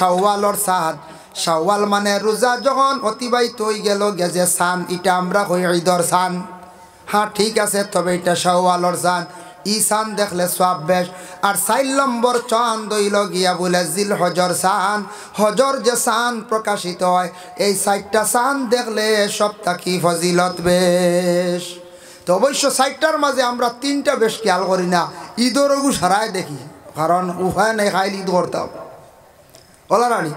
শাওয়ালর চাঁদ। শাওয়াল মানে রোজা যখন অতিবাহিত হয়ে গেল গেছে চান, এটা আমরা কই ঈদর চান। হ্যাঁ ঠিক আছে, তবে এটা শাওয়ালর চান। ই চান দেখলে সওয়াব বেশ। আর 4 নম্বর চাঁদ হইল গিয়া বলে জিল হজর চান। হজর যে চাঁদ প্রকাশিত হয়, এই 4টা চাঁদ দেখলে সবটা কি ফজিলত বেশ। তো অবশ্য 4টার মাঝে আমরা 3টা বেশ খেয়াল করি না, ঈদর সারাই দেখি, কারণ উপায় নেই, খাইল ঈদ করতাম ওলা রানি।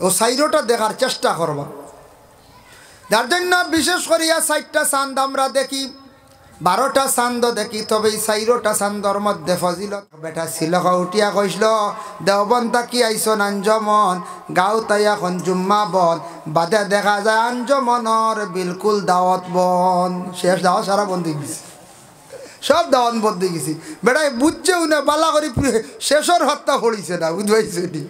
ও 4টা দেখার চেষ্টা করবা, যার জন্য বিশেষ করিয়া 4টা চাঁদ আমরা দেখি, 12টা চাঁদ দেখি, তবে এই 4টা চাঁদর মধ্যে ফজিলত। বেটা ছিল উঠিয়া কইসল দেওবন তাকি আইসন আঞ্জমন, গাঁও তাই এখন জুম্মা বন, বাদে দেখা যায় আঞ্জমনর বিলকুল দাওয়াত বন। শেষ দাওয়াত সারা বন্ধ গেছে, সব দাওয়াত বন্ধ গেছি। বেটাই বুঝছেও না, বালা করি শেষর হত্যা পড়িছে না, বুঝবাইছে নি?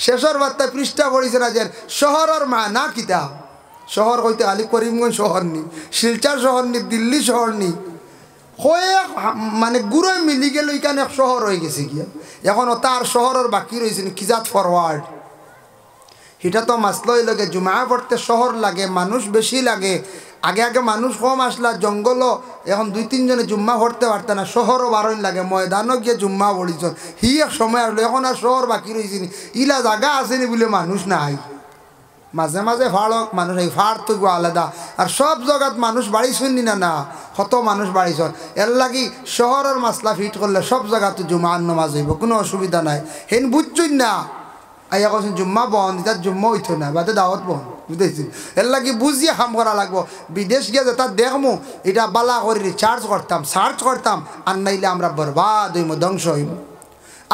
শেষর হত্যা পৃষ্ঠা পড়িছে না যে শহরের মা না কিতা। শহর কইতে খালি করিমগঞ্জ শহর নি, শিলচর শহর নি, দিল্লি শহর নি, কয়েক মানে গুড়োয় মিলি গেল এখানে এক শহর হয়ে গেছে গিয়া। এখন তার শহরের বাকি রয়েছে কিজাত ফরওয়ার্ড। এটা তো মাসলই লাগে, জুমা পড়তে শহর লাগে, মানুষ বেশি লাগে। আগে আগে মানুষ কম আসলা, জঙ্গলও এখন 2-3 জনে জুম্মা পড়তে পারত না, শহরও বারণ লাগে, ময়দানও গিয়ে জুম্মা পড়িছন। হি এক সময় আসলো, এখন আর শহর বাকি রয়েছে নি, ইলা জায়গা আসেনি বলে মানুষ নাই। মাঝে মাঝে ফাড়ক মানুষ, এই ফাড় তো আলাদা। আর সব জায়গাত মানুষ বাড়িছন নি না, কত মানুষ বাড়িছন। এর লাগি শহরের মাসলা ফিট করলে সব জায়গাতে জুমার নামাজ হইব, কোনো অসুবিধা নাই। হেন বুঝছই না, আইয়া কছেন জুম্মা বন্ধ, তার জুম্মা হইতো না, বাদে দাওয়াত বন্ধ, বুঝতেছি। এর লাগি বুঝিয়ে কাম করা লাগবো। বিদেশ গিয়ে যে তার দেখমু, এটা বালা করে সার্চ করতাম, আর নাইলে আমরা বরবাদ হইব, ধ্বংস হইব।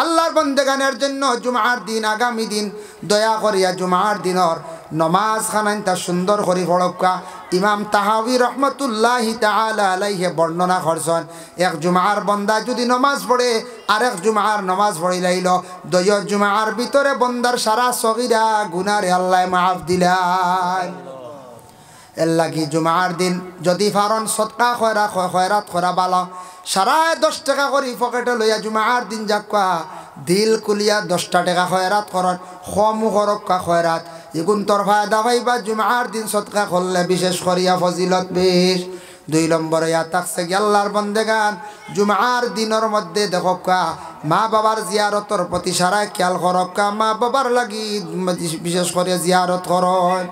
আল্লাহর বন্দেগানের জন্য জুমার দিন, আগামী দিন দয়া করিয়া জুমার দিনর নমাজ খানাইন তা সুন্দর করে পড়কা। ইমাম তাহাবি রহমতুল্লাহি তাআলা আলাইহি বর্ণনা করছেন, এক জুমার বন্দা যদি নমাজ পড়ে আরেক জুমার নমাজ পড়িলাইল, দয় জুমার ভিতরে বন্দার সারা সগীরা গুনারে আল্লাহ মাফ দিলেন। এর লাগি জুমার দিন যদি ফারন সদকা খয়রাত করা বালা, সারা 10 টাকা করে পকেটে লইয়া জুমার দিন যাকা দিল কুলিয়া 10টা টাকা খয়রাত করন, খমু করক্কা খয়রাত, এগুন তোর ফায়দা পাইবা জুমার দিন সদকা করলে, বিশেষ করিয়া ফজিলত বেশ। 2 নম্বরে ইয়া থাকছে কি আল্লাহর বন্দেগান জুমার দিনের মধ্যে দেখক্কা মা বাবার জিয়ারতর প্রতি সারা খেয়াল করক্কা। মা বাবার লাগি বিশেষ করে জিয়ারত করন,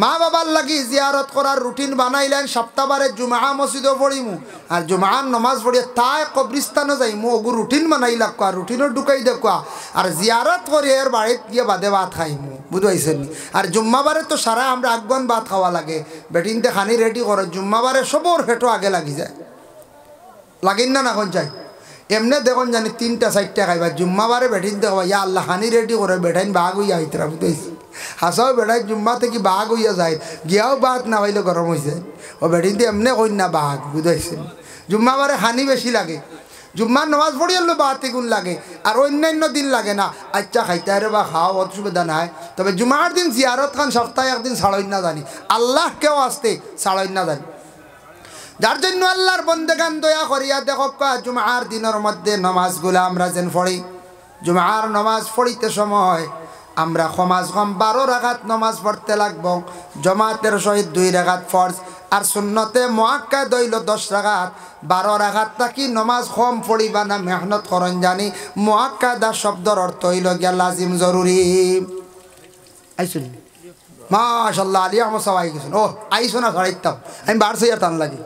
মা বাবার লাগি জিয়ারত করার রুটিন বানাইলেন। সপ্তাহবারে জুমা মসজিদও পড়িমু, আর জুমার নমাজ পড়িয়ে তাই কবরিস্তানও যাইমু, ওগু রুটিন বানাইলা কোয়া, রুটিনও ঢুকাই দেখুয়া, আর জিয়ারত করে এর বাড়িত গিয়ে বাদে ভাত খাইমু, বুঝাইছেন নি? আর জুম্মাবারে তো সারা আমরা আগবান ভাত খাওয়া লাগে, বেটিনতে খানি রেডি করে, জুম্মাবারে সবর হেঁটো আগে লাগি যায়, লাগিন না এখন চাই। এমনি দেখুন জানি 3টা-4টা খাইবা, জুম্মাবারে বেটিন দেখবা ইয়া আল্লাহ খানি রেডি করে বেটাইন বাঘ হইয়া হইতরা, বুঝাইছি? হাসাও বেড়াই জুম্মা থেকে বাঘ হইয়া যায়, গিয়াও বাঘ না হইলে গরম হয়ে যায়। ও বেটিনতে এমনি কই না বাঘ, বুঝাইছেন? জুম্মাবারে খানি বেশি লাগে, জুম্মার নামাজ পড়ি আনলো বাড়তি গুণ লাগে, আর অন্যান্য দিন লাগে না। আচ্ছা খাইতে আরে বা খাওয়া অসুবিধা নাই, তবে জুমার দিন জিয়ারত খান সপ্তাহে একদিন ছাড়ই না জানি, আল্লাহ কেউ আসতে ছাড়ই না জানি। যার জন্য আল্লাহর বন্দেগান দয়া করিয়া দেখো জুমার দিনের মধ্যে নমাজগুলা আমরা যেন পড়ি। জুমার নমাজ পড়িতে সময় আমরা সমাজ কম 12 রাকাত নমাজ পড়তে লাগবো। জমাতের সহিত 2 রাকাত ফরজ, আর সুন্নতে মুআক্কাদ হইল 10 রাকাত। 12 রাকাত থাকি নমাজ কম পড়িবা না, মেহনত করন জানি। মুআক্কাদা শব্দর অর্থ হইল গিয়া লাজিম, জরুরি। আইসুন মাশাআল্লাহ, আলী আহমদ সাহেব আই গেছেন। ও আইসো না ছড়াইতাম, আমি বাড়ছে আর টান লাগি।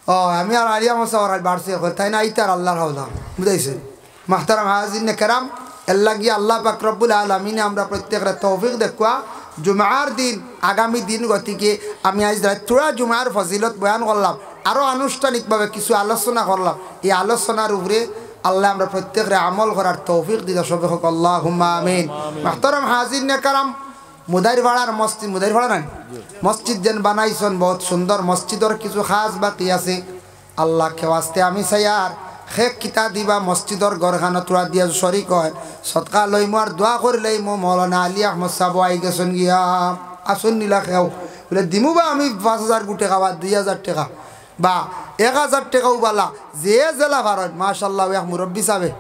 ও আমি আর আলী আহমদ সাহেব বাড়ছে তাই না, আইতার আল্লাহর হাওলা, বুঝাইছেন? মাহতারাম হাজিরিনে কেরাম, আল্লাহ গিয়ে আল্লাহ পাক রব্বুল আলামিনে আমরা প্রত্যেকের তৌফিক দেখুয়া। জুমার দিন, আগামী দিন গতিকে আমি আজ রাত্রা জুমার ফজিলত বয়ান করলাম, আরও আনুষ্ঠানিকভাবে কিছু আলোচনা করলাম। এই আলোচনার উপরে আল্লাহ আমরা প্রত্যেকের আমল করার তৌফিক দিতে সবে হোক, আল্লাহুম্মা আমিন। মাহতারাম হাজিরিনে কেরাম, মুদাইরপাড়ার মসজিদ, মুদাইরপাড়া নাই মসজিদ যেন বানাইছেন, বহুত সুন্দর। মসজিদের কিছু খাস বাকি আছে, আল্লাহ খেওয়াস্তে আমি চাই আর শেখ কিতা দিবা মসজিদর গড়খানো তোরা দিয়া শরিক হয়, সৎকা লইমু আর দোয়া করে লইমু। মৌলানা আলী আহমদ সাহেব আই গেছেন গিয়া, আসুন নিলা খেও বলে দিমু বা আমি 5,000 টাকা বা 2,000 টাকা, বা 1000 টাকাও বালা যে জেলা ভারত মাশাআল্লাহ এক মুরব্বী সাবে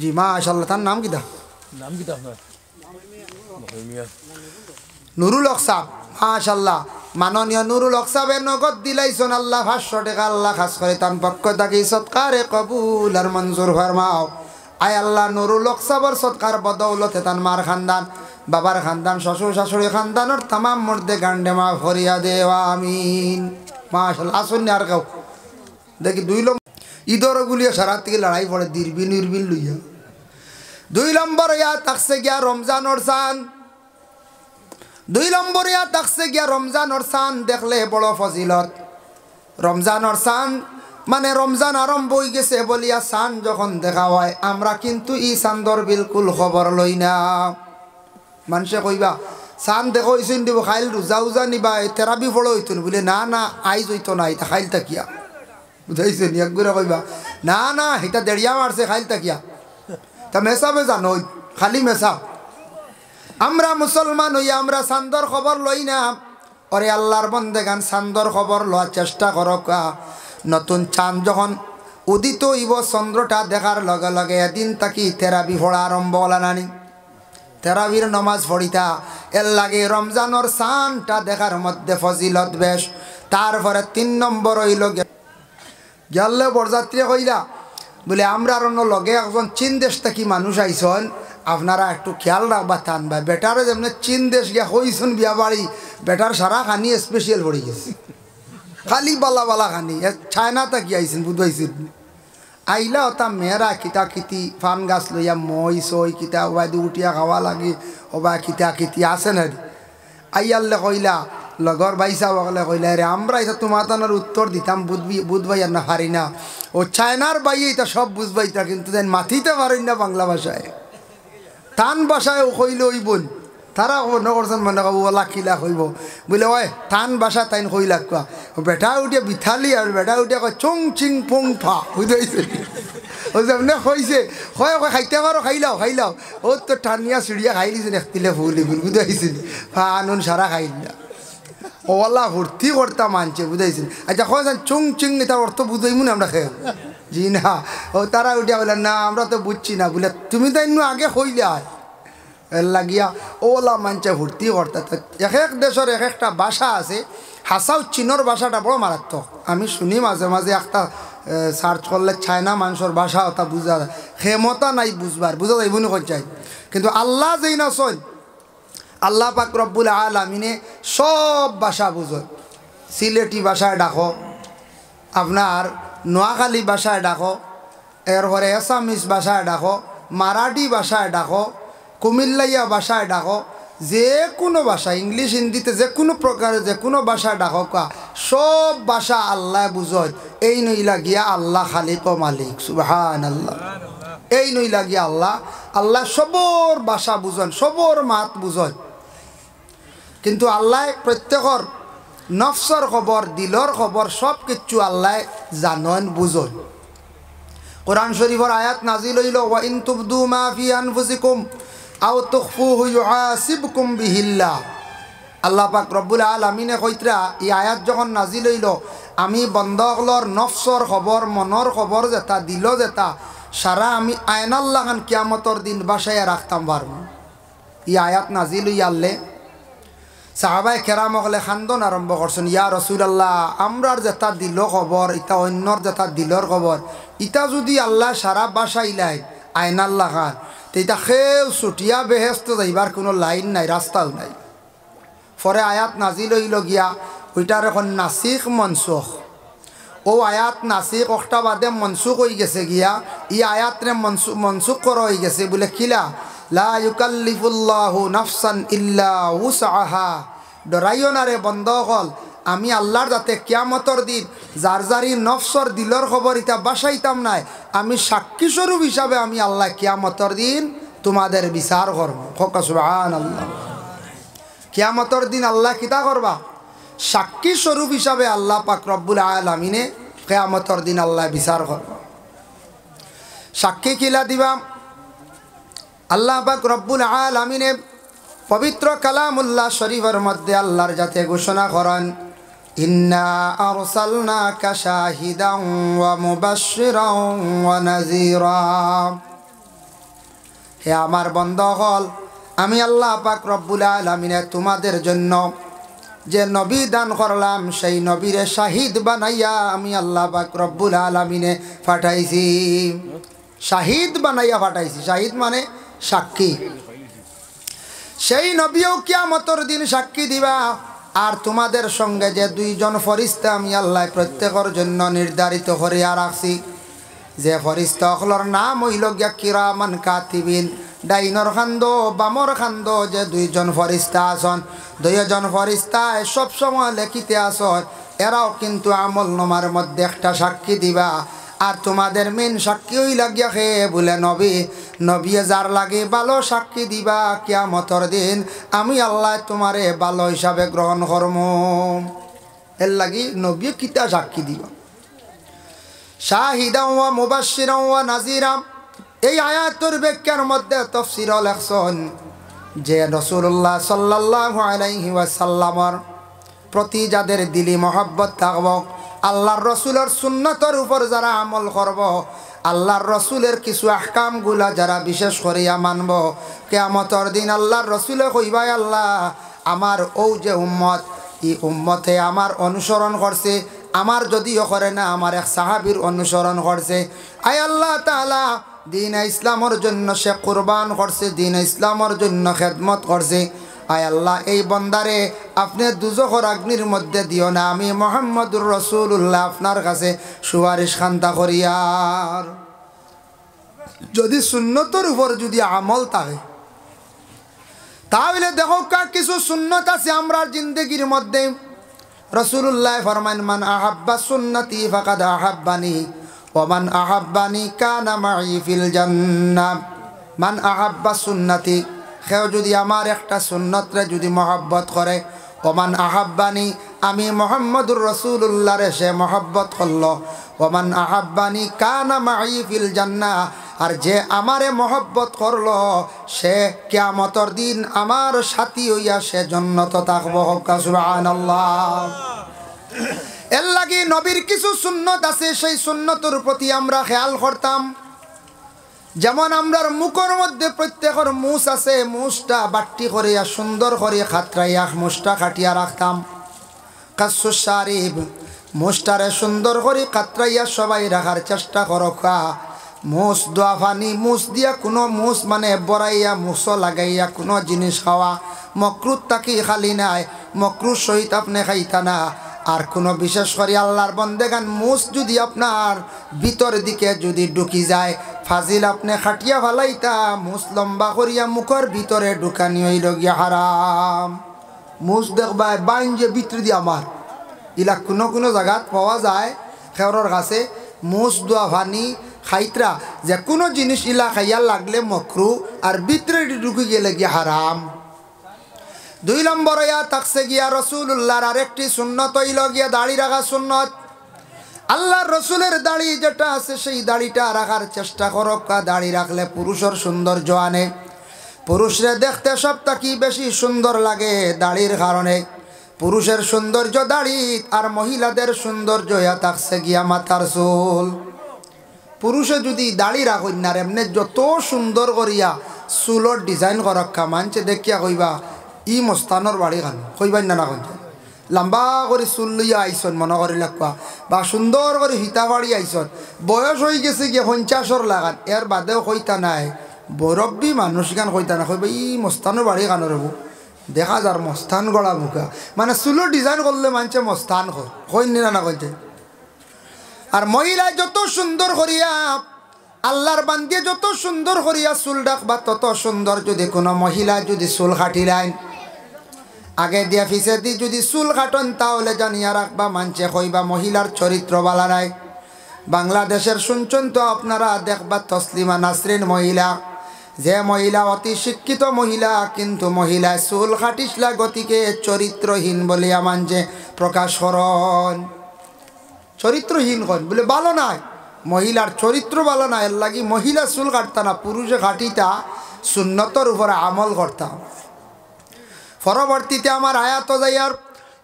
জি মাশাআল্লাহ তার নাম কিটা আপনার নুরুল হক সাহেব মাশাআল্লাহ মাননীয় নুরুল হক সাহেবের নগদ দিলাইছেন আল্লাহ 500 টাকা আল্লাহ খাস করে তার পক্ষ থেকে সৎকারে কবুল আর মঞ্জুর ফরমাও আয় আল্লাহ নুরুল হক সাহেবের সৎকার বদৌলতে তার মার খানদান বাবার খানদান শ্বশুর শাশুড়ি খানদানের तमाम মর্দে গান্ডে মা ফরিয়া দেওয়া আমিন মাশাআল্লাহ আসুন আর কেউ দেখি 2 নম্বর ঈদর গুলিয়া সারা থেকে লড়াই পড়ে দিরবিন নির্বিন লইয়া 2 নম্বর ইয়া তাকসে গিয়া রমজানের চান 2 নম্বর ইয়া তাকসে গিয়া রমজানের চান দেখলে বড় ফজিলত রমজানের চান মানে রমজান আরম্ভ হয়ে গেছে বলিয়া চান যখন দেখা হয় আমরা কিন্তু ই চান্দর বিলকুল খবর লই না মানুষে কইবা চান দেখো ইসুন দিব খাইল রোজা উজা নিবা তেরাবি ফলো হইতো বলে না না আইজ হইতো না এটা খাইল তাকিয়া বুঝাইছেন একগুলো কইবা না না এটা দেড়িয়া মারছে খাইল তাকিয়া তা মেসাবে জানো খালি মেসাব আমরা মুসলমান হইয়া আমরা চান্দর খবর লই না ওরে আল্লাহর বন্দেগান চান্দর খবর লওয়ার চেষ্টা করক নতুন চাঁদ যখন উদিত হইব চন্দ্রটা দেখার লগে লগে এদিন তাকি তেরাবি পড়া আরম্ভ হলা নানি তেরাবির নমাজ পড়িতা এর লাগে রমজানের চাঁদটা দেখার মধ্যে ফজিলত বেশ তারপরে 3 নম্বর হইল গেলে বরযাত্রী কইলা বলে আমরা অন্য লগে একজন চীন দেশ থেকে মানুষ আইসন আপনারা একটু খেয়াল রাখবা টান ভাই বেটারে যেমন চীন দেশ গিয়া হইছন বিয়া বাড়ি বেটার সারা খানি স্পেশাল পড়ে গেছে খালি বালা বালা খানি চায়না তাকি আইসেন বুঝাইছেন আইলা ওটা মেয়েরা কিতা কিতি ফান গাছ লইয়া মই সই কিতা ওবাদি উঠিয়া খাওয়া লাগে ওবা কিতা কিতি আছে না আইয়ালে কইলা লগর বাইসা বকলে কইলা রে আমরা এটা তোমার তানোর উত্তর দিতাম বুঝবাই আর না পারি না ও চায়নার বাই এটা সব বুঝবাইতা কিন্তু দেন মাথিতে পারি না বাংলা ভাষায় টান ভাষায় কইল ওই বোন তারা মনে করছেন মনে করবো ওলা কিলা কইব বলে ওই টান ভাষা তাইন কইলা কোয়া বেটা উঠিয়া বিথালি আর বেটা উঠিয়া কয় চং চিং পং ফা বুঝাইছে ও যেমনে কইছে কয় কয় খাইতে পারো খাইলাও খাইলাও ও তো টানিয়া চিড়িয়া খাই দিছেন একতিলে ফুলি ফুল বুঝাইছিল ফা আনুন সারা খাইলা ওলা ভর্তি করতাম মানছে বুঝাইছেন আচ্ছা কয়েছেন চুং চিং তার অর্থ বুঝাইমু না আমরা খেয়ে জি না ও তারা উঠিয়া বললেন না আমরা তো বুঝছি না বলে তুমি তো ইন্নু আগে হইলে এর লাগিয়া ওলা মানছে ভর্তি করতে এক এক দেশের এক একটা ভাষা আছে হাসাও চীনের ভাষাটা বড় মারাত্মক আমি শুনি মাঝে মাঝে একটা সার্চ করলে চায়না মানুষের ভাষা ওটা বুঝা যায় ক্ষমতা নাই বুঝবার বুঝা যাইব না চাই কিন্তু আল্লাহ যেই না চল আল্লাহ পাক রব্বুল আলামিনে সব ভাষা বুঝো সিলেটি ভাষায় ডাকো আপনার নোয়াখালী ভাষায় ডাকো এরপরে এসামিস ভাষায় ডাকো মারাঠি ভাষায় ডাকো কুমিল্লাইয়া ভাষায় ডাকো যে কোনো ভাষা ইংলিশ হিন্দিতে যে কোনো প্রকারের যে কোনো ভাষা ডাকো কা সব ভাষা আল্লাহ বুঝয় এই নইলা গিয়া আল্লাহ খালিক ও মালিক সুবহানাল্লাহ এই নইলা গিয়া আল্লাহ আল্লাহ সবর ভাষা বুঝন সবর মাত বুঝন কিন্তু আল্লাহ প্রত্যেকর নফসর খবর দিলর খবর সব কিছু আল্লাহ জানন বুঝন কোরআন শরীফের আয়াত নাজিল হইল ওয়া ইন তুবদু মা ফি আনফুসিকুম আও তুখফুহু ইউহাসিবকুম বিহিল্লাহ আল্লাহ পাক রব্বুল আলামিনে কইতরা এই আয়াত যখন নাজিল হইল আমি বন্দগলর নফসর খবর মনর খবর যেটা দিল যেটা সারা আমি আয়নাল্লাহ খান কিয়ামতর দিন বাসায় রাখতাম পারবো এই আয়াত নাজিল হইয়ালে সাহাবায়ে কেরাম হলে খান্দন আরম্ভ করছেন ইয়া রাসূলুল্লাহ আমরার যেটা দিল খবর ইটা অন্যর যেটা দিলর খবর ইটা যদি আল্লাহ সারা বাসাইলাই আয়নাল্লাহ খান তো এটা খেউ ছুটিয়া বেহেস্ত যাইবার কোনো লাইন নাই রাস্তাও নাই পরে আয়াত নাজিল হইল গিয়া ওইটার এখন নাসিখ মনসুখ ও আয়াত নাসিখ একটা বাদে মনসুখ হয়ে গেছে গিয়া ই আয়াতরে মনসুখ করা হয়ে গেছে বলে কিলা লা ইউকাল্লিফুল্লাহু নাফসান ইল্লা উসআহা ডরাইও না রে বন্ধ হল আমি আল্লাহর যাতে কিয়ামতর দিন যার যারি নফসর দিলর খবর ইটা বাসাইতাম নাই আমি সাক্ষী স্বরূপ হিসাবে আমি আল্লাহ কিয়ামতর দিন তোমাদের বিচার করব খোকা সুবহানাল্লাহ কিয়ামতর দিন আল্লাহ কিতা করবা সাক্ষী স্বরূপ হিসাবে আল্লাহ পাক রব্বুল আলামিনে কিয়ামতর দিন আল্লাহ বিচার করবা সাক্ষী কিলা দিবা আল্লাহ পাক রব্বুল আলামিনে পবিত্র কালামুল্লাহ শরীফের মধ্যে আল্লাহর যাতে ঘোষণা করেন ইন্না আরসালনাকা শাহিদান ওয়া মুবাশশিরান ওয়া নাযীরা। হে আমার বান্দাগণ, আমি আল্লাহ পাক রব্বুল আলামিনে তোমাদের জন্য যে নবী দান করলাম সেই নবীরে শাহিদ বানাইয়া আমি আল্লাহ পাক রব্বুল আলামিনে পাঠাইছি। শাহিদ বানাইয়া পাঠাইছি। শাহিদ মানে সাক্ষী। সেই নবীও কিয়ামতের দিন সাক্ষী দিবা। আর তোমাদের সঙ্গে যে দুইজন ফরিস্তা আমি আল্লাহ প্রত্যেকের জন্য নির্ধারিত করিয়া রাখছি, যে ফরিস্তা হলর নাম হইল গিয়া কিরামান কাতিবিন। ডাইনর খান্দ বামর খান্দ যে দুইজন ফরিস্তা আসন, দুইজন ফরিস্তায় সবসময় লেখিতে আসন। এরাও কিন্তু আমল নামার মধ্যে একটা সাক্ষী দিবা। আর তোমাদের মেন সাক্ষী হই লাগিয়া খে বলে নবী। নবী যার লাগে ভালো সাক্ষী দিবা, কিয়ামতের দিন আমি আল্লাহ তোমারে ভালো হিসাবে গ্রহণ করব। এর লাগি নবী কিতা সাক্ষী দিবা। শাহিদান ওয়া মুবাশশিরান ওয়া নাযীরা। এই আয়াতের ব্যাখ্যার মধ্যে তাফসীর লেখছেন যে রাসূলুল্লাহ সাল্লাল্লাহু আলাইহি ওয়াসাল্লামের প্রতি যাদের দিলি মহব্বত থাকব, আল্লাহর রসুলের সুন্নতের উপর যারা আমল করব, আল্লাহর রসুলের কিছু আহকামগুলা যারা বিশেষ করিয়া মানব, কিয়ামতের দিন আল্লাহর রসুলে কইবাই আল্লাহ আমার ও যে উম্মত, এই উম্মতে আমার অনুসরণ করছে, আমার যদিও করে না আমার এক সাহাবীর অনুসরণ করছে। আয় আল্লাহ তাআলা দিন ইসলামের জন্য সে কুরবান করছে, দিন ইসলামের জন্য খেদমত করছে। আয় আল্লাহ এই বন্দারে আপনি দুজখর অগ্নির মধ্যে দিও না। আমি মুহাম্মদুর রাসূলুল্লাহ আপনার কাছে সুপারিশ খান্তা করিয়ার। যদি সুন্নতের উপর যদি আমল থাকে তাহলে দেখো কিছু সুন্নত আছে আমরা জিন্দগির মধ্যে। রাসূলুল্লাহ ফরমান মান আহাব্বা সুন্নতি ফাকাদ আহাব্বানি ওয়া মান আহাব্বানি কানা মাই ফিল জান্নাহ। মান আহাব্বা সুন্নতি, কেউ যদি আমার একটা সুন্নতরে যদি মহব্বত করে, ওমান আহাব্বানি আমি মুহাম্মদুর রাসূলুল্লাহরে সে মহব্বত করলো, ওমান আহাব্বানি কানা মাই ফিল জান্নাহ। আর যে আমারে মহব্বত করলো সে কিয়ামতের দিন আমার সাথী হইয়া সে জান্নাতে থাকবো। সুবহানাল্লাহ। এর লাগি নবীর কিছু সুন্নত আছে, সেই সুন্নতের প্রতি আমরা খেয়াল করতাম। যেমন আমরার মুখের মধ্যে প্রত্যেকের মুছ আছে, মুছটা বাট্টি করিয়া সুন্দর করে খাতরাইয়া মুছটা কাটিয়া রাখতাম। কাসুস শারিব, মুছটারে সুন্দর করে কাতরাইয়া সবাই রাখার চেষ্টা করকা। মুছ দোয়া পানি মুছ দিয়া কোনো মুছ মানে বড়াইয়া মুছ লাগাইয়া কোনো জিনিস খাওয়া মকরুত তাকি খালি নাই, মকরুর সহিত আপনি খাইতা না। আর কোনো বিশেষ করে আল্লাহর বন্দেগান মুছ যদি আপনার ভিতর দিকে যদি ঢুকি যায়, ফাজিল আপনি খাটিয়া ফালাইতা, মুছ লম্বা করিয়া মুখের ভিতরে ঢুকানি হইল গিয়া হারাম। মুছ দেখবা বাইন যে ভিতর দিয়ে আমার ইলা কোনো কোনো জায়গাত পাওয়া যায় খেওরের কাছে মুছ দোয়া ভানি খাইতরা যে কোনো জিনিস ইলা খাইয়া লাগলে মকরু আর ভিতরে ঢুকে গেলে গিয়া হারাম। 2 নম্বর ইয়া থাকছে গিয়া রাসূলুল্লাহর আরেকটি সুন্নত হইল গিয়া দাড়ি রাখা সুন্নত। আল্লাহর রসুলের দাড়ি যেটা আছে সেই দাড়িটা রাখার চেষ্টা করো। দাড়ি রাখলে পুরুষের সৌন্দর্য আনে, পুরুষরে দেখতে সবটা কি বেশি সুন্দর লাগে দাড়ির কারণে। পুরুষের সৌন্দর্য দাড়ি আর মহিলাদের সৌন্দর্য ইয়া থাকছে গিয়া মাথার চুল। পুরুষে যদি দাড়ি রাখুন না এমনি যত সুন্দর করিয়া চুলর ডিজাইন করক্কা মানছে দেখিয়া কইবা ই মস্তানোর বাড়ি খান কইবাই না কইছে। লম্বা করে চুল লইয়া আইসন মনে করি লাগবা বা সুন্দর করে হিতাবাড়ি আইসন, বয়স হয়ে গেছে গিয়ে 50 লাগান, এর বাদেও কইতা নাই বরব্বী মানুষ গান কইতা না কইবা ই মস্তানোর বাড়ি খানো রব দেখা যার মস্তান গড়া মুখা মানে চুলের ডিজাইন করলে মানছে মস্তান কই না কইছে। আর মহিলা যত সুন্দর করিয়া আল্লাহর বান্দিয়ে যত সুন্দর করিয়া চুল ডাকবা তত সুন্দর। যদি কোনো মহিলা যদি চুল কাটিলাইন আগে দিয়া ফিসে দি যদি চুল কাটন তাহলে জানিয়া রাখবা মানছে কইবা মহিলার চরিত্র বালা নাই। বাংলাদেশের শুনছেন তো আপনারা দেখবা তসলিমা নাসরিন মহিলা, যে মহিলা অতি শিক্ষিত মহিলা কিন্তু মহিলা চুল কাটিসলা গতিকে চরিত্রহীন বলিয়া মানছে প্রকাশ করন। চরিত্রহীন কন বলে ভালো নাই, মহিলার চরিত্র ভালো না, এর লাগি মহিলা চুল কাটতা না, পুরুষে কাটিতা সুন্নতর উপরে আমল করতাম। পরবর্তীতে আমার আয়াত যাইয়ার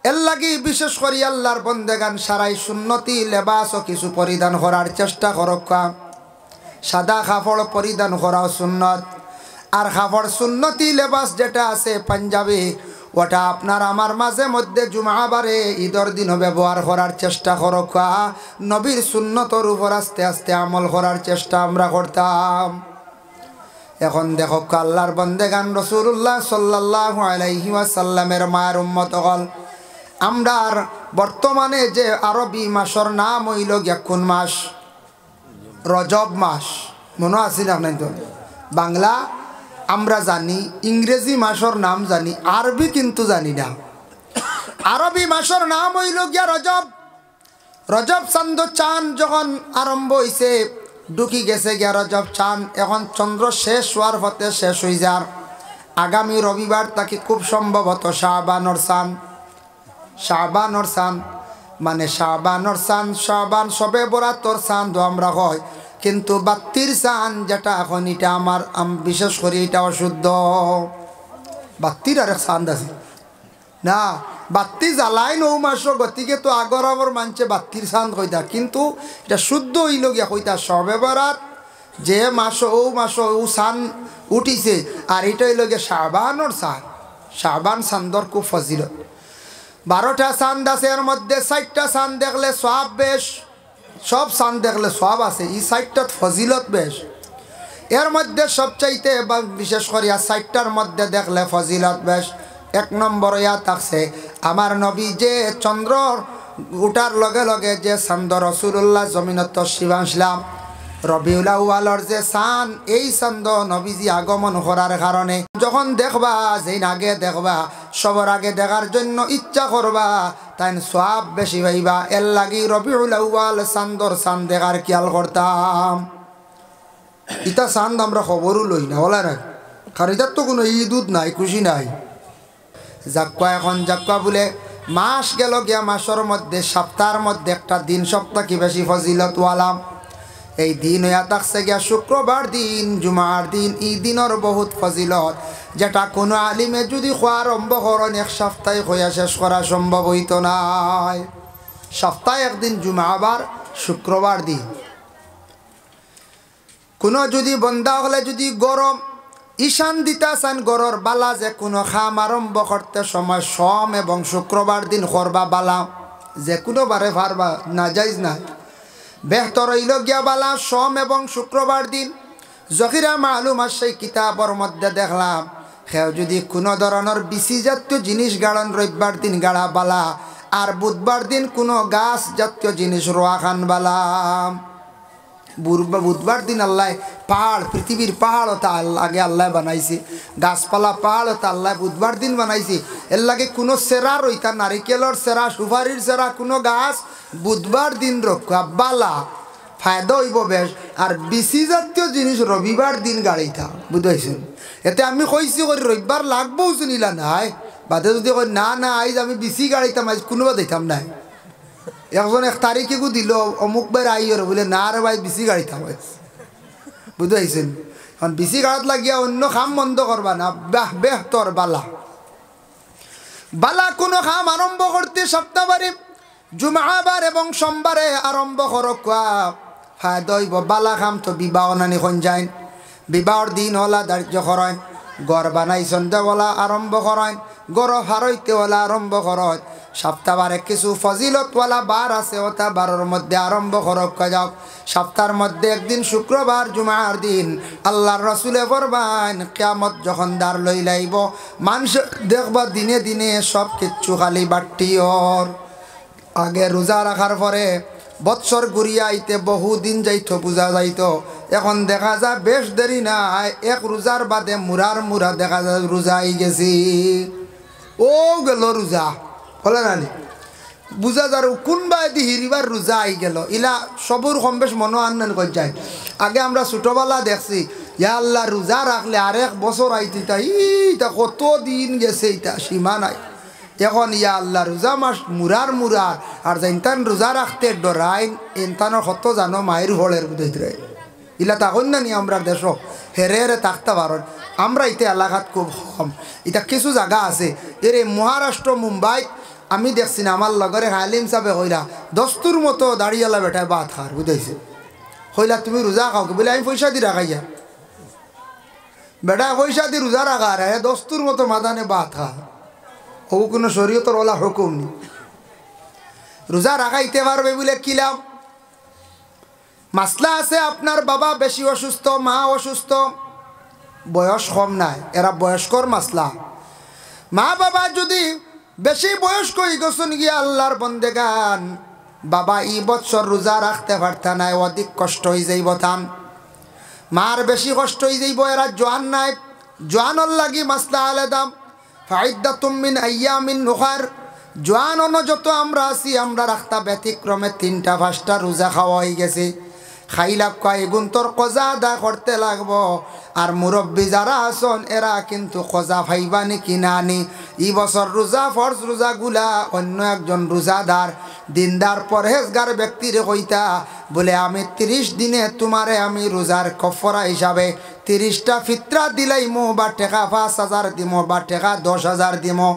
এর লাগি বিশেষ করে আল্লাহর বন্দেগান সারাই সুন্নতি লেবাস ও কিছু পরিধান করার চেষ্টা করক। সাদা কাপড় পরিধান করাও সুন্নত। আর কাপড় সুন্নতি লেবাস যেটা আছে পাঞ্জাবি, ওটা আপনার আমার মাঝে মধ্যে জুমাবারে ঈদের দিনও ব্যবহার করার চেষ্টা করক। নবীর সুন্নতর উপর আস্তে আস্তে আমল করার চেষ্টা আমরা করতাম। এখন দেখো আল্লাহর বন্দেগান রাসূলুল্লাহ সাল্লাল্লাহু আলাইহি ওয়াসাল্লামের মায়ের উম্মত হল। আমরার বর্তমানে যে আরবি মাসের নাম হইল গিয়া কোন মাস? রজব মাস। মনে আছে না আপনার? তো বাংলা আমরা জানি, ইংরেজি মাসের নাম জানি, আরবি কিন্তু জানি না। আরবি মাসের নাম হইল গিয়া রজব। রজব চান্দ চান যখন আরম্ভ হইছে, ঢুকি গেছে গিয়া রজব চান। এখন চন্দ্র শেষ হওয়ার পথে শেষ হয়ে যার আগামী রবিবার তাকে খুব সম্ভবত শাবানর চান। শাবানর চান মানে শাবানর চান, শাবান সবে বরাতর চান তো আমরা হয়, কিন্তু বাত্তির চান যেটা এখন এটা আমার বিশেষ করে এটা অশুদ্ধ। বাত্তির আর এক চাঁদ আছে না, বাত্তি জ্বালাই নৌ মাস গতিকে তো আগর আগর মানছে বাত্তির চাঁদ কইতা, কিন্তু এটা শুদ্ধ হইল গিয়া কইতা সবে বরাত যে মাস ও মাস ও চান উঠিছে, আর এটা হইল গিয়া শাবানর চান। শাবান চান্দর খুব ফজিলত। 12টা চাঁদ আছে, এর মধ্যে 4টা চাঁদ দেখলে সওয়াব বেশ। সব চাঁদ দেখলে সওয়াব আছে, এই 4টাত ফজিলত বেশ। এর মধ্যে সবচাইতে বিশেষ করিয়া 4টার মধ্যে দেখলে ফজিলত বেশ। 1 নম্বর ইয়া থাকছে আমার নবী যে চন্দ্র উঠার লগে লগে যে চাঁদ রাসূলুল্লাহ জমিনত তশরিফ আনছিলাম, রবিউল আউয়ালর যে চান, এই চাঁদ নবীজি আগমন করার কারণে যখন দেখবা, যেই আগে দেখবা, সবার আগে দেখার জন্য ইচ্ছা করবা, তাই সওয়াব বেশি পাইবা। এর লাগি রবিউল আউয়াল চাঁদর চান দেখার খেয়াল করতাম। ইটা চাঁদ আমরা খবরও লই না, বলা না, কারণ এটার তো কোনো ঈদ উদ নাই, খুশি নাই। যাক্কা এখন যাক্কা বলে মাস গেল গিয়া, মাসের মধ্যে সপ্তাহের মধ্যে একটা দিন সপ্তাহ কি বেশি ফজিলত ওয়ালাম। এই দিন হইয়া থাকছে গিয়া শুক্রবার দিন, জুমার দিন। এই দিনের বহুত ফজিলত, যেটা কোনো আলিমে যদি খোয়া আরম্ভ করেন 1 সপ্তাহে হইয়া শেষ করা সম্ভব হইত নাই। সপ্তাহে একদিন জুমা, আবার শুক্রবার দিন। কোনো যদি বন্ধা হলে যদি গরম ঈশান দিতা চান, গরর বালা যে কোনো খাম আরম্ভ করতে সময় সোম এবং শুক্রবার দিন করবা বালা। যে কোনো বারে পারবা, না যাইজ না, বেহতর হইল গিয়া বালা সোম এবং শুক্রবার দিন। জহিরা মালুম আর সেই কিতাবর মধ্যে দেখলাম, সেও যদি কোনো ধরনের বিসি জাতীয় জিনিস গাড়ন রবিবার দিন গাড়া বালা, আর বুধবার দিন কোনো গাছ জাতীয় জিনিস রোয়া খান বালা। বুধবার দিন আল্লাহ পাহাড়, পৃথিবীর পাহাড় তা আগে আল্লাহ বানাইছে, গাছপালা পাহাড় তা আল্লাহ বুধবার দিন বানাইছে। এর লাগে কোনো সেরা রইতা, নারিকেলের সেরা, সুপারির সেরা কোনো গাছ বুধবার দিন রক্ষা বালা, ফায়দা হইব বেশ। আর বিসি জাতীয় জিনিস রবিবার দিন গাড়িতা, বুঝাইছেন? এতে আমি কইছি করি রবিবার লাগবো শুনিলা নাই, বাদে যদি কই না না আইজ আমি বিসি গাড়িতাম, আইজ কোনোবা দিতাম নাই। একজন 1 তারিখে দিল অমুক বার আইর বলে, না রে ভাই বিসি গাড়িতাম, বুঝাইছেন? এখন বিসি গাড়াত লাগিয়া অন্য কাম বন্ধ করবা না, বেহতর বালা বালা কোনো কাম আরম্ভ করতে সপ্তাহবারে জুমাবার এবং সোমবারে আরম্ভ করক, ফায়দা হইব। বালা কাম তো বিবাহ নানি খন যায়, বিবাহর দিন হলা দার্য করেন, গড় বানাই সন্ধ্যাবেলা আরম্ভ করেন, গড় হারইতে হলা আরম্ভ করেন। সপ্তাহবারে কিছু ফজিলতওয়ালা বার আছে, ওটা বারের মধ্যে আরম্ভ করক যাও। সপ্তাহের মধ্যে একদিন শুক্রবার, জুমার দিন। আল্লাহর রাসূলে ফরমান, কিয়ামত যখন দ্বার লই লাইব, মানুষ দেখবা দিনে দিনে সব কিচ্ছু খালি বাট্টিওর। আগে রোজা রাখার পরে বৎসর ঘুরিয়া আইতে বহুদিন যাইতো, বোঝা যাইতো। এখন দেখা যায় বেশ দেরি নাই, 1 রোজার বাদে মুরার দেখা যায় রোজা আই গেছি। ও গেল রোজা, বলে না বুঝা যার কোনবা এদি হিরিবার রোজা আই গেল। ইলা সবুর কম বেশ মনো আনন্দ করে যায়। আগে আমরা ছোটবেলা দেখছি, ইয়া আল্লাহ রোজা রাখলে 1 বছর আইতে, ইটা কত দিন গেছে, ইটা সীমা নাই। এখন ইয়া আল্লাহ রোজা মাস মুরার আর জানতান রোজা রাখতে ডরাইন, ইনতানোর কত জানো মায়ের হলের বুঝাইতে। ইলা তখন না নি আমরা দেশ হেরে হেরে থাকতে পারেন। আমরা ইতে এলাকাত খুব কম। এটা কিছু জায়গা আছে, এর মহারাষ্ট্র, মুম্বাই আমি দেখছি না আমার লগরে হালিম সাহেবে কইরা দস্তুর মতো দাঁড়িয়েলা বেটায় ভাত খার বুঝাইছে কইলা তুমি রোজা খাও বলে আমি পয়সা দিয়ে রাখাইয়া বেটা পয়সা দিয়ে রোজা রাখা রে দস্তুর মতো মাদানে ভাত খা ও কোনো শরীয়তের ওলা হুকুম নেই রোজা রাখাইতে পারবে বলে কিলাম মাসলা আছে আপনার বাবা বেশি অসুস্থ মা অসুস্থ বয়স কম নাই এরা বয়স্কর মাসলা মা বাবা যদি বেশি বয়স্ক হয়ে গেছেন গিয়া আল্লাহর বন্দেগান বাবা এই বছর রোজা রাখতে পারতা নাই অধিক কষ্ট হয়ে যাইব তান মার বেশি কষ্ট হয়ে যাইব এরা জোয়ান নাই জোয়ানর লাগি মাসলা আলাদা ফাইদ্দাতুম মিন আইয়ামিন নুখার জোয়ান অন যত আমরা আছি আমরা রাখতা ব্যতিক্রমে 3টা 5টা রোজা খাওয়া হয়ে গেছে খাইলা কয় গুন্তর কজা আদা করতে লাগবো আর মুরব্বী যারা আসন এরা কিন্তু কজা ফাইবা নাকি না নি এই বছর রোজা ফরজ রোজাগুলা অন্য একজন রোজাদার দিনদার পরহেজগার ব্যক্তির কইতা বলে আমি 30 দিনে তোমারে আমি রোজার কফরা হিসাবে 30টা ফিতরা দিলাইমো বা টাকা 5,000 দিমো বা টাকা 10,000 দিমো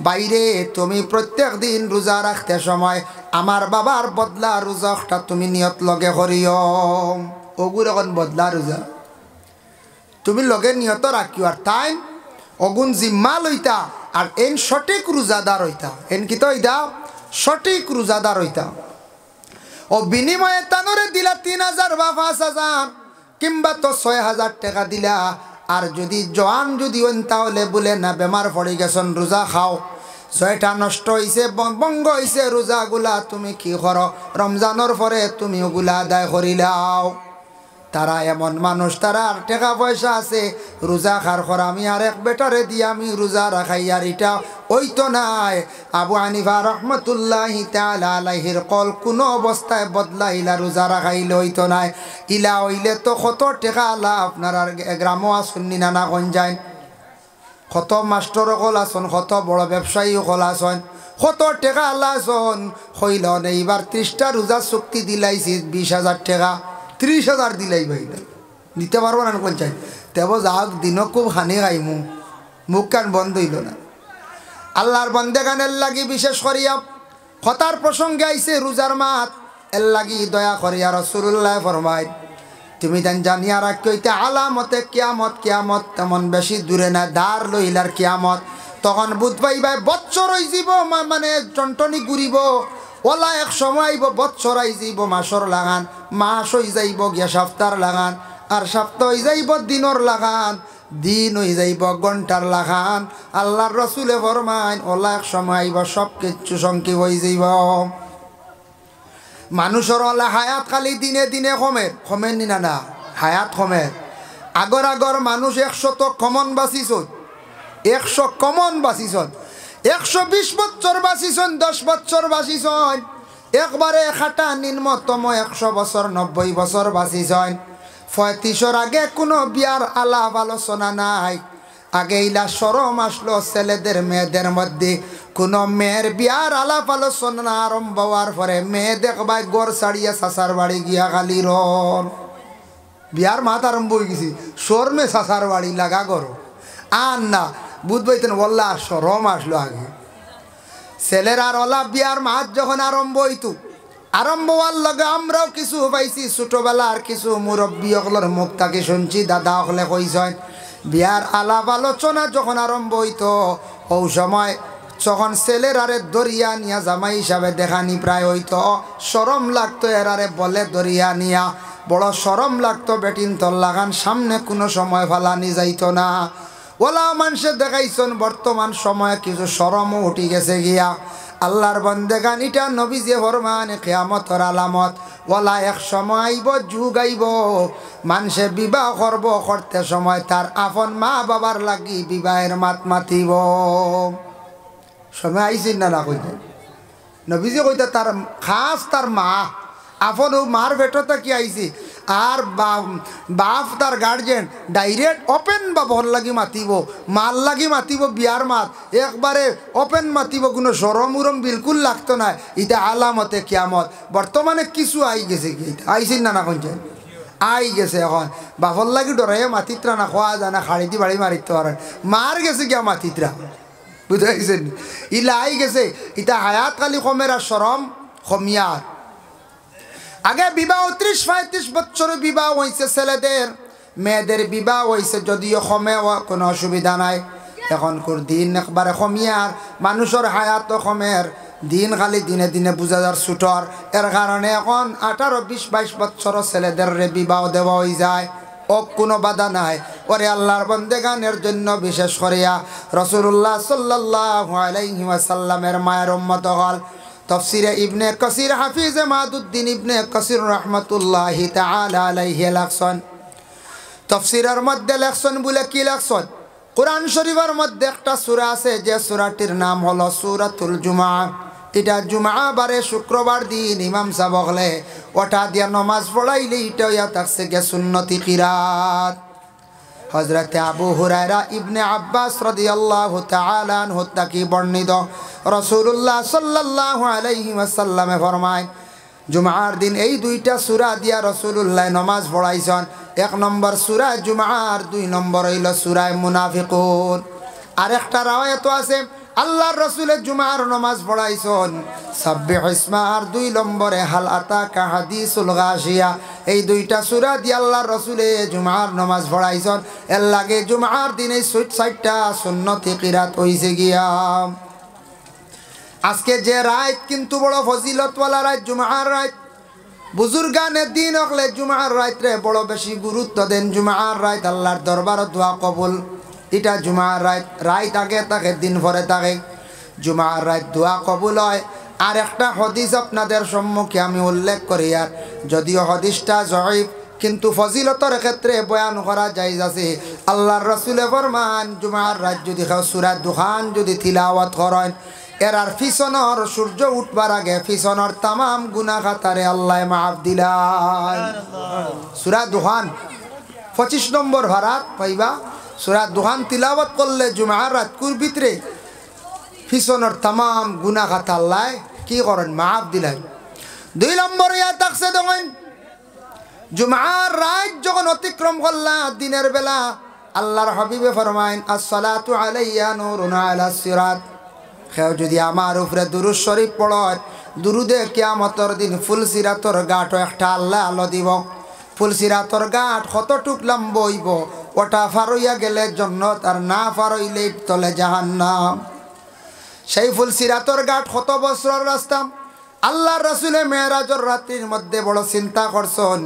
বাইরে তুমি প্রত্যেক দিন রোজা রাখতে সময় আমার বাবার বদলা রোজাটা তুমি নিয়ত লগে করিও ওগুর এখন বদলা রোজা তুমি লগে নিয়ত রাখিও আর তাই অগুন জিম্মা লইতা আর এন সঠিক রোজাদার হইতা এন কি তো হইতা সঠিক রোজাদার হইতা ও বিনিময়ে তানরে দিলা 3,000 বা 5,000 কিংবা তো 6,000 টাকা দিলা আর যদি জওয়ান যদি হন তাহলে বলে না বেমার পড়ে গেছেন রোজা খাও 6টা নষ্ট হইছে বঙ্গ হইছে রোজাগুলা তুমি কি করো রমজানের পরে তুমি ওগুলা আদায় করিলাও তারা এমন মানুষ তারা আর টাকা পয়সা আছে রোজা খার কর আমি আর এক বেটারে দিয়ে আমি রোজা রাখাই আর এটা ওই তো নাই আবু হানিফা রহমতুল্লাহি তাআলা আলাইহির কল কোন অবস্থায় বদলাইলা রোজা রাখাইলে হইতো নাই ইলা হইলে তো কত টাকা আলা আপনার আর গ্রামও আসুননি নানা গঞ্জায় কত মাস্টার কল আসন কত বড় ব্যবসায়ী কল আসন কত টাকা আলা আসন হইল এইবার 30টা রোজা চুক্তি দিলাইছি 20,000 টাকা 30,000 দিলাই ভাই দিতে পারবো না কোন চাই তেব যাক দিনও খুব হানি খাইমু মুখ কান বন্ধ হইল না আল্লাহর বন্দেগানের লাগি বিশেষ করিয়া কথার প্রসঙ্গে আইছে রোজার মাত এর লাগি দয়া করিয়া রাসূলুল্লাহ ফরমায় তুমি দেন জানিয়া রাখিতে আলামতে কিয়ামত কিয়ামত তেমন বেশি দূরে না দার লইলার কিয়ামত তখন বুধ ভাই বৎসর হয়ে যাব মানে টনটনি ঘুরিব ওলা এক সময় আইব বৎসর আই যাইব মাসর লাগান মাস হয়ে যাইব গিয়া সপ্তাহ লাগান আর সপ্তাহ হয়ে যাইব দিনর লাগান দিন হয়ে যাইব ঘন্টার লাগান আল্লাহর রসুলে ফরমাইন ওলা এক সময় আইব সব কিছু সংক্ষেপ হয়ে যাইব মানুষের ওলা হায়াত খালি দিনে দিনে কমেন নিনা না হায়াত কমের আগর মানুষ 100 কমন বাঁচিছন 100 কমন বাঁচিছন 120 বছর বাঁচিছন 10 বছর বাঁচিছন একবারে খাটা নিম্নতম 100 বছর 90 বছর বাঁচিছন 35-এর আগে কোনো বিয়ার আলাপ আলোচনা নাই আগে ইলা শরম আসলো ছেলেদের মেয়েদের মধ্যে কোনো মেয়ের বিয়ার আলাপ আলোচনা আরম্ভ হওয়ার পরে মেয়ে দেখবাই গড় ছাড়িয়া চাচার বাড়ি গিয়া খালি রন বিয়ার মাত আরম্ভ হয়ে গেছি শর্মে চাচার বাড়ি লাগা করো আর না বুধবাইতেন বললা শরম আসলো আগে ছেলের আর ওলা বিয়ার মাত যখন আরম্ভ হইতো আরম্ভ হওয়ার লগে আমরাও কিছু পাইছি ছোটবেলার কিছু মুরব্বী সকলের মুখ তাকে শুনছি দাদা সকলে কইছেন বিয়ার আলাপ আলোচনা যখন আরম্ভ হইতো ও সময় যখন ছেলের আরে দরিয়া নিয়া জামাই হিসাবে দেখানি প্রায় হইতো শরম লাগতো এরারে বলে দরিয়া নিয়া বড় শরম লাগতো বেটিন তল লাগান সামনে কোনো সময় ফালানি যাইতো না ওলা মানুষে দেখাইছেন বর্তমান সময়ে কিছু শরমও উঠি গেছে গিয়া আল্লাহর বন্দেগান এটা নবীজি ফরমান কিয়ামতের আলামত ওলা এক সময় আইব যুগ আইব মানুষে বিবাহ করতে সময় তার আপন মা বাবার লাগি বিবাহের মাত মাতিব সময় আইসিন না কইতে নবীজি কইতে তার খাস তার মা আপন মার ভেটতে কি আইসি আর বাপ তার গার্জেন ডাইরেক্ট ওপেন বাবর লাগি মাতিব মাল লাগি মাতিব বিয়ার মাত একবারে ওপেন মাতিব কোনো সরম উরম বিলকুল লাগতো না এটা আলামতে কিয়ামত বর্তমানে কিছু আই গেছে কি আইসিন না কোনছেন আই গেছে এখন বাপর লাগি ডরাইয়া মাতিত্রা না খোয়া যায় না খাড়ি দি বাড়ি মারিতে পারেন মার গেছে গিয়া মাতিত্রা বুঝাইছেন ইলা আই গেছে ইটা হায়াত খালি কমের আর শরম কমিয়ার আগে বিবাহ 30-35 বছরে বিবাহ হয়েছে ছেলেদের মেয়েদের বিবাহ হয়েছে যদিও কমে কোনো অসুবিধা নাই এখনকার দিন একবারে কমিয়ার মানুষের হায়াত কমের দিন খালি দিনে দিনে বুঝা যার ছুটর এর কারণে এখন 18-20-22 বছর ছেলেদের বিবাহ দেওয়া হয়ে যায় ও কোনো বাধা নাই ওরে আল্লাহর বন্দেগানের জন্য বিশেষ করিয়া রাসূলুল্লাহ সাল্লাল্লাহু আলাইহি ওয়াসাল্লামের মায়ের উম্মত হল তফসিরে ইবনে কাসির হাফিজে মাদুদ্দিন ইবনে কাসির রাহমাতুল্লাহি তাআলা আলাইহি লেখছেন তফসিরের মধ্যে লেখছেন বলে কি লেখছেন কোরআন শরীফের মধ্যে একটা সূরা আছে যে সূরাটির নাম হলো সূরাতুল জুমআ এটা জুমআ বারে শুক্রবার দিন ইমাম সাহেব বলে ওটা দিয়া নামাজ পড়াইলে এটা ইয়া থাকছে গে সুন্নতি কিরাত হযরত আবু হুরায়রা ইবনে আব্বাস রাদিয়াল্লাহু তাআলা আনহু থেকে বর্ণিত রাসূলুল্লাহ সাল্লাল্লাহু আলাইহি ওয়াসাল্লামে ফরমায় জুমআর দিন এই দুইটা সূরা দিয়া রাসূলুল্লাহ নামাজ পড়াইছেন এক নম্বর সূরা জুমআ আর দুই নম্বর হইল সূরা মুনাফিকুন আরেকটা রাওয়ায়াত আছে আল্লাহর রাসূলের জুমআর নামাজ পড়াইছেন সাব্বিহ ইসমা আর দুই নম্বরে হাল আতাকা হাদিসুল গাশিয়া এই দুইটা সূরা দিয়ে আল্লাহর রাসূলে জুমআর নামাজ পড়াইছেন এর লাগে জুমআর দিনে 60টা সুন্নতি কিরাত হইছে গিয়া আজকে যে রাত কিন্তু বড় ফজিলতওয়ালা রাত জুমআর রাত বুজুর্গানের দিন হলে জুমআর রাতে বড় বেশি গুরুত্ব দেন জুমআর রাত আল্লাহর দরবারে দোয়া কবুল এটা জুমআর রাত আগে থাকে দিন পরে থাকে জুমআর রাত দোয়া কবুল হয় আর একটা হাদিস আপনাদের সম্মুখে আমি উল্লেখ করি আর যদিও হাদিসটা জয়ীফ কিন্তু ফজিলতের ক্ষেত্রে বয়ান করা জায়েজ আছে আল্লাহর রাসূলে ফরমান জুমআর রাত যদি সূরা দুখান যদি তিলাওয়াত করেন এর আর পিছনের সূর্য উঠবার আগে পিছনের तमाम গুনাহ খাতারে আল্লাহ মাফ দিলায় সূরা দুখান 25 নম্বর ভাড়া পাইবা সূরা দুখান তিলাওয়াত করলে জুমআর রাত কুর ভিতরে পিছনের तमाम গুনাহ খাতা আল্লাহ কি করেন মাফ দিলায় দুই নম্বর ইয়া থাকছে দেখেন জুমআর রাত যখন অতিক্রম করলা দিনের বেলা আল্লাহর হাবিবে ফরমায়েন আসসালাতু আলাইয়া নূরুন আলা সিরাত কেউ যদি আমার উপরে দুরূদ শরীফ পড়ে দুরুদে কিয়ামতের দিন ফুলসিরাতর গাঁট একটা আল্লাহ আলো দিব ফুলসিরাতর গাঁট কতটুক লম্বা হইব ওটা ফারইয়া গেলে জান্নাত আর না ফারইলে তলে জাহান্নাম সেই ফুলসিরাতর গাঁট কত বছরের রাস্তা আল্লাহর রাসূলে মেরাজের রাত্রির মধ্যে বড় চিন্তা করছেন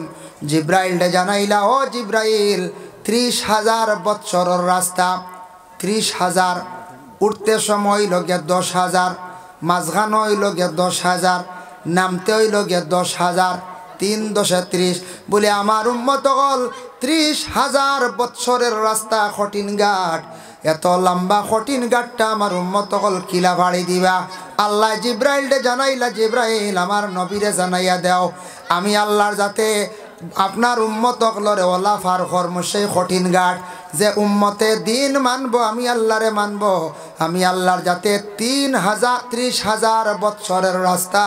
জিব্রাইল জানাইলা ও জিব্রাইল 30,000 বছরের রাস্তা 30,000 উঠতে সময় লগে 10,000 মাঝখান হইল গে 10,000 নামতে হইল গে 10,000 3 10 30 বলে আমার উম্মত হল 30,000 বছরের রাস্তা কঠিন ঘাট এত লম্বা কঠিন ঘাটটা আমার উম্মত হল কিলা ভাড়ি দিবা আল্লাহ জিব্রাইল জানাইলা জিব্রাইল আমার নবীরে জানাইয়া দাও আমি আল্লাহর যাতে আপনার উম্মত হলরে ওলা ফার কর্ম সেই কঠিন ঘাট যে উম্মতে দিন মানবো আমি আল্লাহরে মানবো আমি আল্লাহর যাতে 30,000 বছরের রাস্তা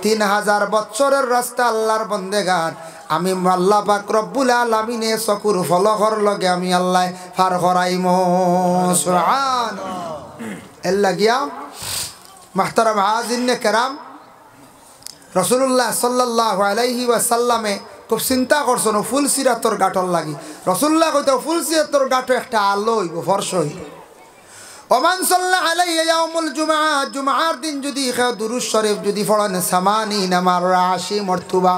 3000 বছরের রাস্তা আল্লাহর বন্দেগান আমি আল্লাহ পাক রব্বুল আলামিনে চকুর ফলকর লগে আমি আল্লাহ পার করাইমো সুবহানাল্লাহ এর লাগিয়া মুহতারাম হাজিরিনে কেরাম রাসূলুল্লাহ সাল্লাল্লাহু আলাইহি ওয়াসাল্লামে খুব চিন্তা করছেন ফুলসিরাতর গাঁটর লাগি রাসূলুল্লাহ কইতো ফুলসিরাতর গাঁট একটা আলো হইব ফরশ হইব ওমান সাল্লা আলাইহি ইয়াউমুল জুমআ জুমআর দিন যদি কেউ দুরূদ শরীফ যদি পড়েন 80 মাররা 80 মরতবা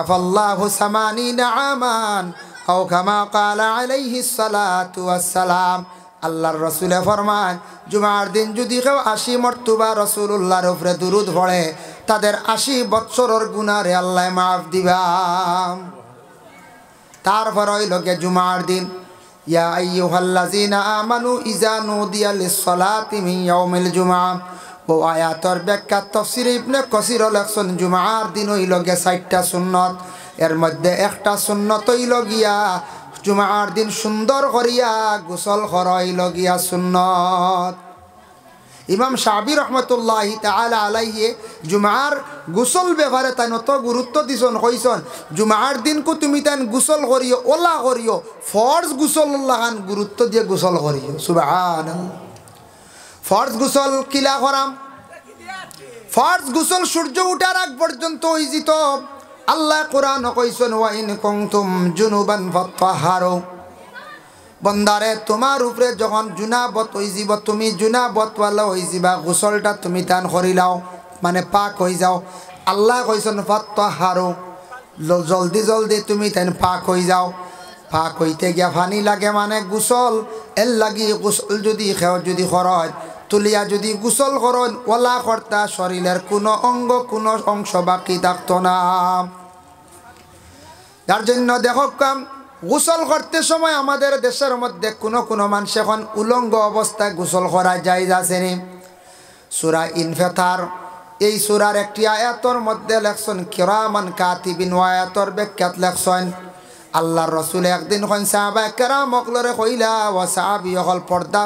আফাল্লাহু 80 আমান আও কামা ক্বালা আলাইহিস সালাতু ওয়াস সালাম আল্লাহর রাসূলে ফরমান জুমআর দিন যদি কেউ 80 মরতবা রাসূলুল্লাহর উপরে দুরূদ পড়ে তাদের 80 বছরের গুনাহরে আল্লাহ মাফ দিবা তারপর হইল গে জুমআর দিন ইয়া আইয়ুহাল্লাযিনা আমানু ইযা নুদিয়া লিস-সালাতি মিন ইয়াউমিল জুমআ ও আয়াতের ব্যাখ্যা তাফসীর ইবনে কাসির লেখছেন জুমআর দিন হইল গে 60টা সুন্নাত এর মধ্যে একটা সুন্নাত হইল গিয়া জুমআর দিন সুন্দর করিয়া গোসল করা হইল গিয়া সুন্নাত ইমাম শাফি রহমতুল্লাহি তাআলা আলাইহি জুমআর গোসল ব্যাপারে তাই নত গুরুত্ব দিছন কইছন জুমআর দিন কো তুমি তান গোসল করিও ওলা করিও ফরজ গোসল লাগান গুরুত্ব দিয়ে গোসল করিও সুবহানাল্লাহ ফরজ গোসল কিলা করাম ফরজ গোসল সূর্য উঠার আগ পর্যন্ত হইজিত আল্লাহ কোরআন কইছেন ওয়া ইন কুনতুম জুনুবান ফাত্তাহারু বন্দারে তোমার উপরে যখন জুনাবত হইজিব তুমি জুনাবত ওয়ালা হইজিবা গোসলটা তুমি দান করিলাও মানে পাক হই যাও আল্লাহ কইছেন ফাত্তাহারু জলদি জলদি তুমি তাই পাক হই যাও পাক হইতে গিয়া পানি লাগে মানে গোসল এর লাগি গোসল যদি খেও যদি খরচ তুলিয়া যদি গোসল করেন ওলা কর্তা শরীরের কোনো অঙ্গ কোনো অংশ বাকি থাকতো না যার জন্য দেখো কাম গোসল করতে সময় আমাদের দেশের মধ্যে কোনো মানুষ এখন উলঙ্গ অবস্থায় গোসল করা যায় যাচ্ছে নি সূরা ইনফিতার এই সূরার একটি আয়াতের মধ্যে লেখছেন কিরামান কাতিবিন আয়াতের ব্যাখ্যাত লেখছেন আল্লাহর রাসূল একদিন কোন সাহাবা কেরাম অকলরে কইলা ওয়া সাহাবী হল পর্দা